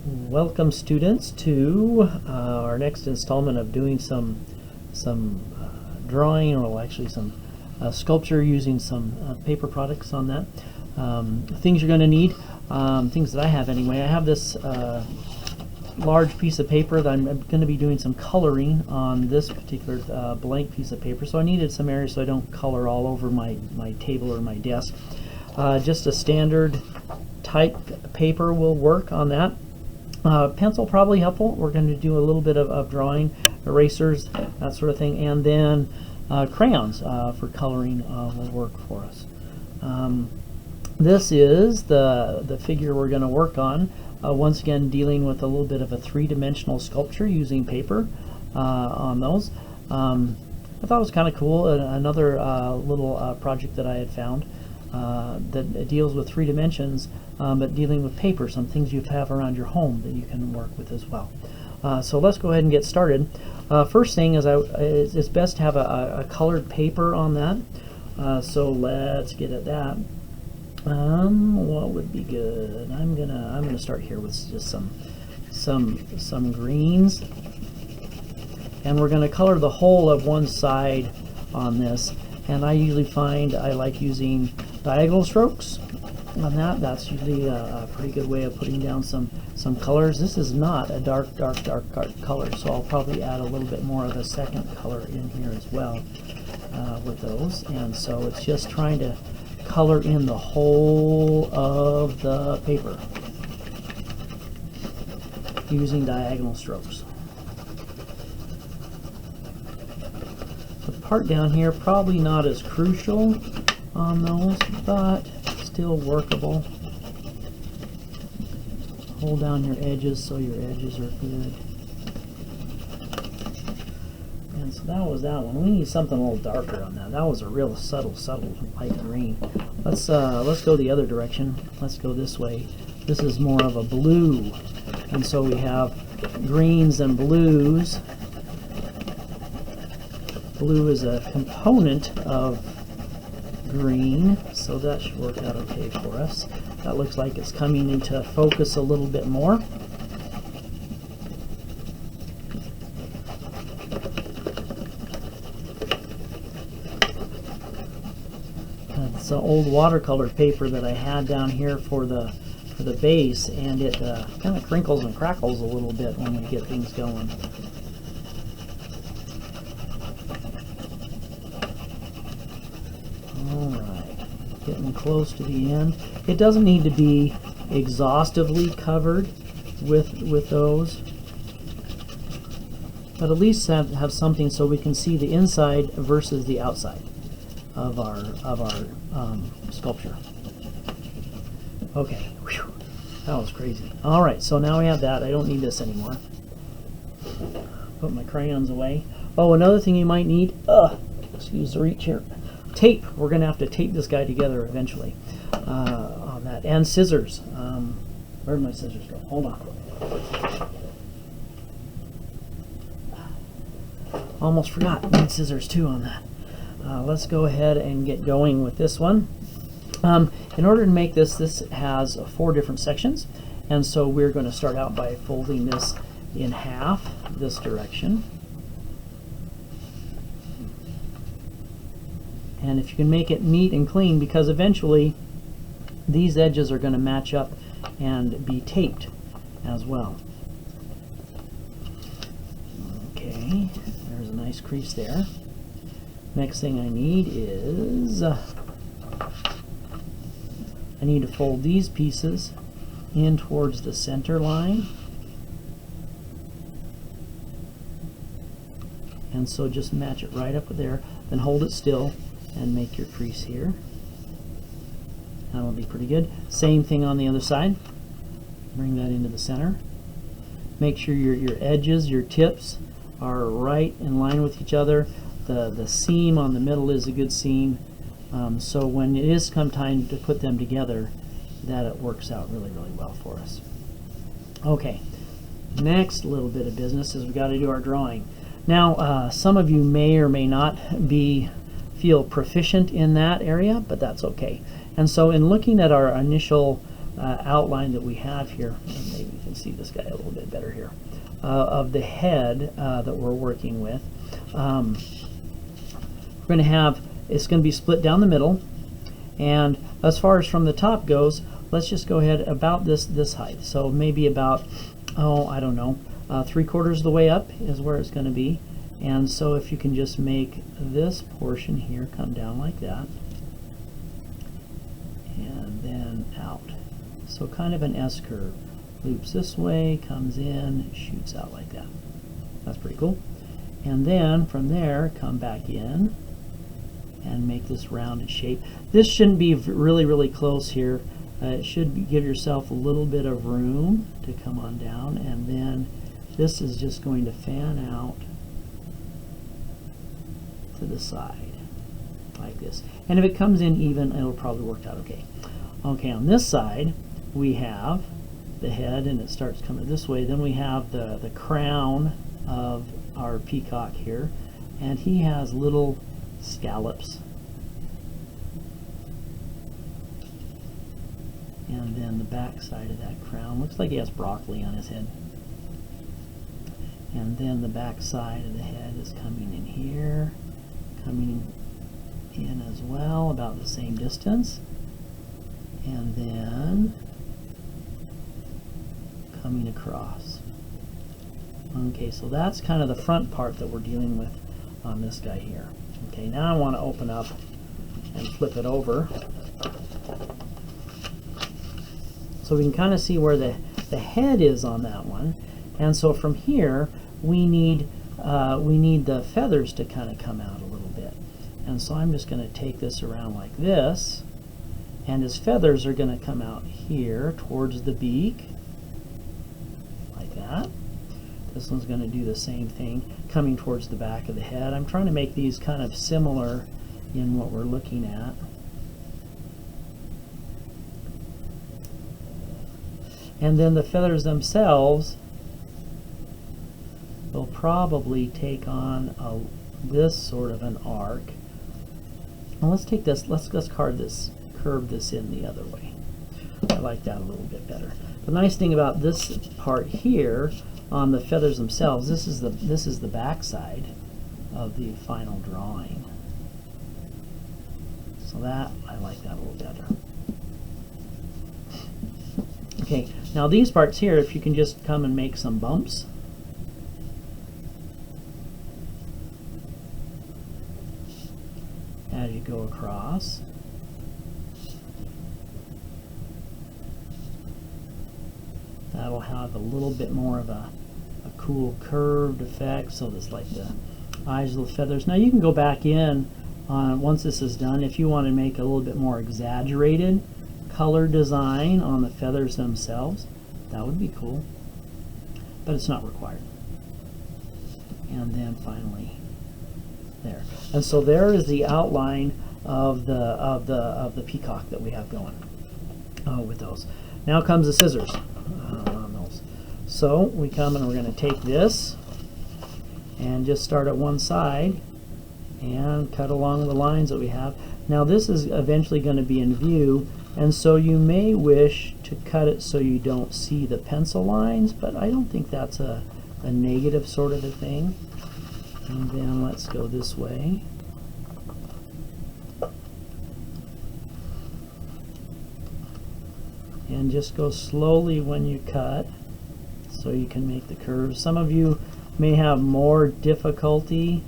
Welcome, students, to our next installment of doing some drawing, or actually some sculpture using some paper products on that. Things you're going to need, things that I have anyway. I have this large piece of paper that I'm going to be doing some coloring on this particular blank piece of paper, so I needed some areas so I don't color all over my table or my desk. Just a standard type paper will work on that. Pencil probably helpful. We're going to do a little bit of drawing, erasers, that sort of thing, and then crayons for coloring will work for us. This is the figure we're going to work on. Once again, dealing with a little bit of a three-dimensional sculpture using paper on those. I thought it was kind of cool. Another little project that I had found that deals with 3 dimensions, but dealing with paper, some things you have around your home that you can work with as well. So let's go ahead and get started. First thing is it's best to have a colored paper on that. So let's get at that. What would be good? I'm gonna start here with just some greens, and we're gonna color the whole of one side on this. And I usually find I like using diagonal strokes on that. That's usually a pretty good way of putting down some colors. This is not a dark color, so I'll probably add a little bit more of a second color in here as well with those. And so it's just trying to color in the whole of the paper using diagonal strokes. The part down here probably not as crucial on those, but still workable. Hold down your edges so your edges are good. And so that was that one. We need something a little darker on that. That was a real subtle light green. Let's go the other direction. Let's go this way. This is more of a blue, and so we have greens and blues. Blue is a component of green, so that should work out okay for us. That looks like it's coming into focus a little bit more. It's an old watercolor paper that I had down here for the base, and it kind of crinkles and crackles a little bit when we get things going. Alright, getting close to the end. It doesn't need to be exhaustively covered with those, but at least have something so we can see the inside versus the outside of our sculpture. Okay, whew, that was crazy. Alright, so now we have that. I don't need this anymore. Put my crayons away. Oh, another thing you might need, excuse the reach here, tape. We're going to have to tape this guy together eventually on that. And scissors. Where'd my scissors go? Hold on. Almost forgot. Need scissors too on that. Let's go ahead and get going with this one. In order to make this has 4 different sections, and so we're going to start out by folding this in half this direction. And if you can make it neat and clean, because eventually these edges are going to match up and be taped as well. Okay, there's a nice crease there. Next thing I need is I need to fold these pieces in towards the center line. And so just match it right up there, then hold it still and make your crease here. That'll be pretty good. Same thing on the other side. Bring that into the center. Make sure your edges, your tips are right in line with each other. The seam on the middle is a good seam. So when it is come time to put them together, that it works out really well for us. Okay, next little bit of business is we got to do our drawing. Now, some of you may or may not feel proficient in that area, but that's okay. And so in looking at our initial outline that we have here, and maybe you can see this guy a little bit better here, of the head that we're working with. We're going to have, it's going to be split down the middle, and as far as from the top goes, let's just go ahead about this height. So maybe about, I don't know, 3/4 of the way up is where it's going to be. And so if you can just make this portion here come down like that, and then out. So kind of an S curve. Loops this way, comes in, shoots out like that. That's pretty cool. And then from there, come back in and make this rounded shape. This shouldn't be really close here. It should give yourself a little bit of room to come on down, and then this is just going to fan out to the side like this. And if it comes in even, it'll probably work out okay. Okay, on this side we have the head, and it starts coming this way. Then we have the crown of our peacock here, and he has little scallops. And then the back side of that crown looks like he has broccoli on his head. And then the back side of the head is coming in here, coming in as well, about the same distance. And then coming across. Okay, so that's kind of the front part that we're dealing with on this guy here. Okay, now I want to open up and flip it over, so we can kind of see where the head is on that one. And so from here we need the feathers to kind of come out a little bit. And so I'm just going to take this around like this, and his feathers are going to come out here towards the beak like that. This one's going to do the same thing, coming towards the back of the head. I'm trying to make these kind of similar in what we're looking at. And then the feathers themselves will probably take on this sort of an arc. Well, let's take this, let's curve this in the other way. I like that a little bit better. The nice thing about this part here on the feathers themselves, this is the back side of the final drawing. So that, I like that a little better. Okay, now these parts here, if you can just come and make some bumps. As you go across. That'll have a little bit more of a cool curved effect, so that's like the eyes of the feathers. Now you can go back in on, once this is done, if you want to make a little bit more exaggerated color design on the feathers themselves. That would be cool, but it's not required. And then finally there. And so there is the outline of the peacock that we have going with those. Now comes the scissors on those. So we come and we're going to take this and just start at one side and cut along the lines that we have. Now this is eventually going to be in view, and so you may wish to cut it so you don't see the pencil lines, but I don't think that's a negative sort of a thing. And then let's go this way. And just go slowly when you cut so you can make the curves. Some of you may have more difficulty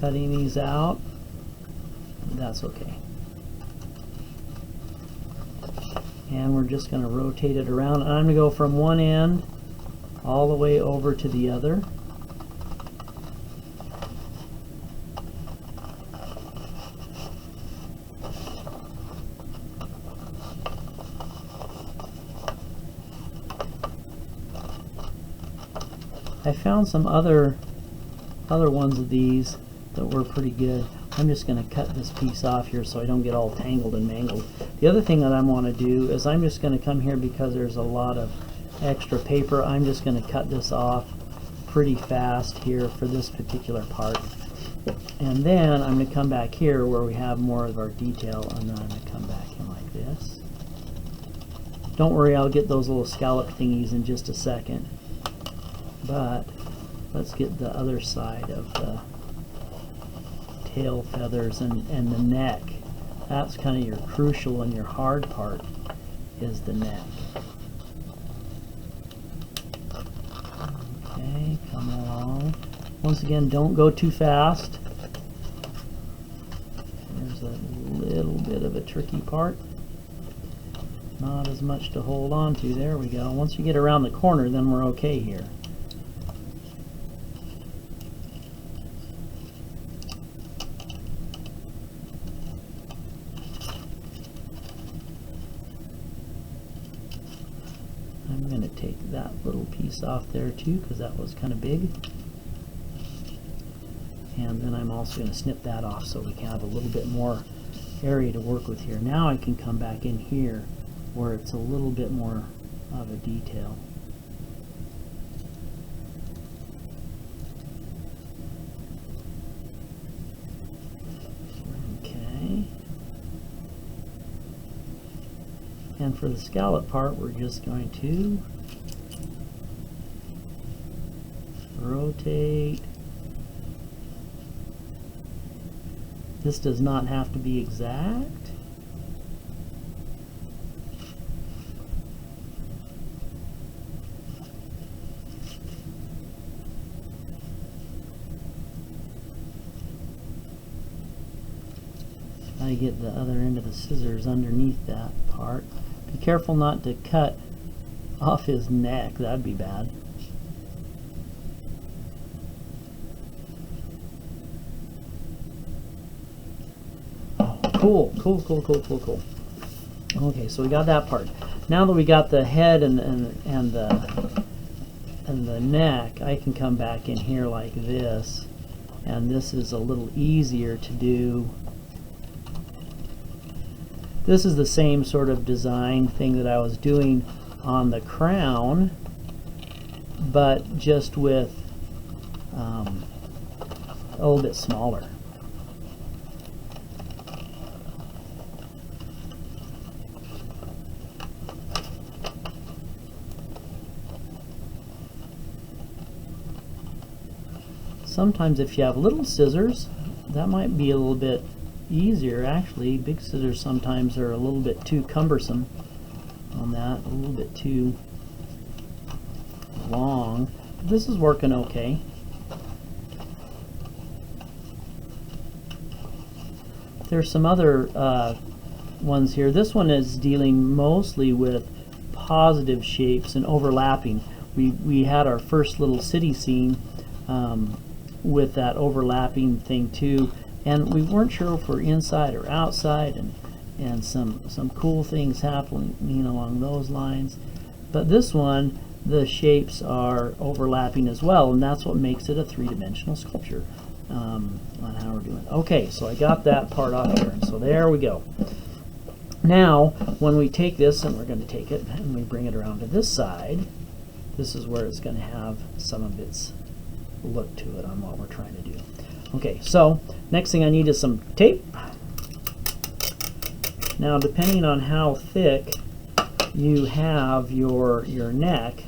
cutting these out. That's okay. And we're just going to rotate it around. I'm going to go from one end all the way over to the other. I found some other ones of these that were pretty good. I'm just going to cut this piece off here so I don't get all tangled and mangled. The other thing that I want to do is I'm just going to come here, because there's a lot of extra paper, I'm just going to cut this off pretty fast here for this particular part. And then I'm going to come back here where we have more of our detail, and then I'm going to come back in like this. Don't worry, I'll get those little scallop thingies in just a second. But let's get the other side of the tail feathers and the neck. That's kind of your crucial and your hard part, is the neck. Okay, come along. Once again, don't go too fast. There's a little bit of a tricky part. Not as much to hold on to. There we go. Once you get around the corner, then we're okay here. I'm going to take that little piece off there too, because that was kind of big. And then I'm also going to snip that off so we can have a little bit more area to work with here. Now I can come back in here where it's a little bit more of a detail. Okay. And for the scallop part, we're just going to rotate. This does not have to be exact. I get the other end of the scissors underneath that part. Be careful not to cut off his neck. That'd be bad. Cool. Okay, so we got that part. Now that we got the head and the neck, I can come back in here like this, and this is a little easier to do. This is the same sort of design thing that I was doing on the crown, but just with a little bit smaller. Sometimes if you have little scissors, that might be a little bit easier. Actually, big scissors sometimes are a little bit too cumbersome on that, a little bit too long. This is working okay. There's some other ones here. This one is dealing mostly with positive shapes and overlapping. We had our first little city scene with that overlapping thing too, and we weren't sure if we're inside or outside, and some cool things happening along those lines. But this one, the shapes are overlapping as well, and that's what makes it a three-dimensional sculpture on how we're doing. Okay, so I got that part off here, and so there we go. Now when we take this, and we're going to take it and we bring it around to this side, this is where it's going to have some of its look to it on what we're trying to do. Okay, so next thing I need is some tape. Now depending on how thick you have your neck,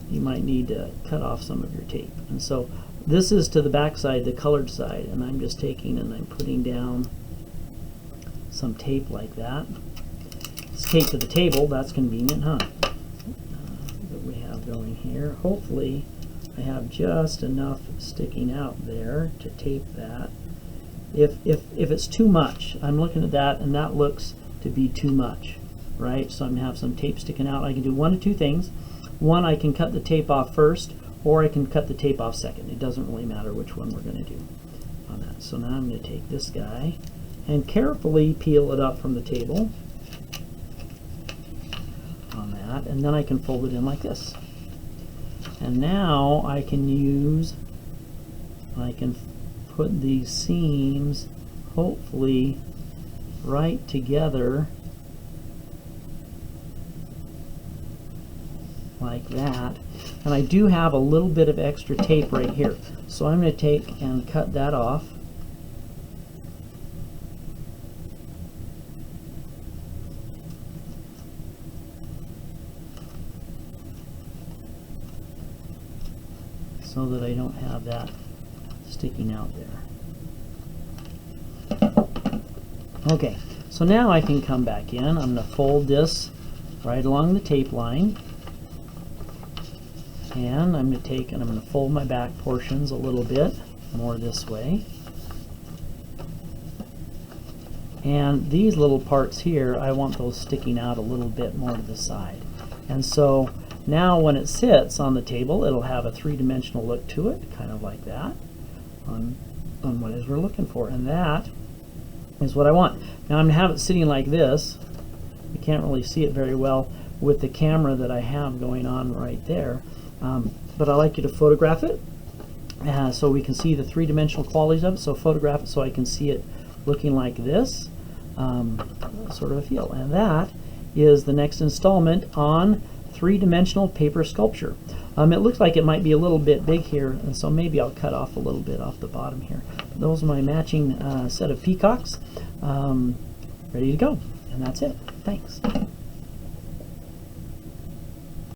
you might need to cut off some of your tape. And so this is to the back side, the colored side, and I'm just taking and I'm putting down some tape like that. It's tape to the table. That's convenient, huh? That we have going here. Hopefully I have just enough sticking out there to tape that. If it's too much, I'm looking at that and that looks to be too much, right? So I'm going to have some tape sticking out. I can do one of two things. One, I can cut the tape off first, or I can cut the tape off second. It doesn't really matter which one we're going to do on that. So now I'm going to take this guy and carefully peel it up from the table on that, and then I can fold it in like this. And now I can put these seams hopefully right together like that. And I do have a little bit of extra tape right here, so I'm going to take and cut that off. so that I don't have that sticking out there. Okay, so now I can come back in. I'm going to fold this right along the tape line, and I'm going to take and I'm going to fold my back portions a little bit more this way. And these little parts here, I want those sticking out a little bit more to the side. And so now when it sits on the table, it'll have a three-dimensional look to it, kind of like that, on what it is we're looking for. And that is what I want. Now I'm going to have it sitting like this. You can't really see it very well with the camera that I have going on right there. But I like you to photograph it so we can see the three-dimensional qualities of it. So photograph it so I can see it looking like this, sort of a feel. And that is the next installment on three-dimensional paper sculpture. It looks like it might be a little bit big here, and so maybe I'll cut off a little bit off the bottom here. But those are my matching set of peacocks ready to go. And that's it. Thanks.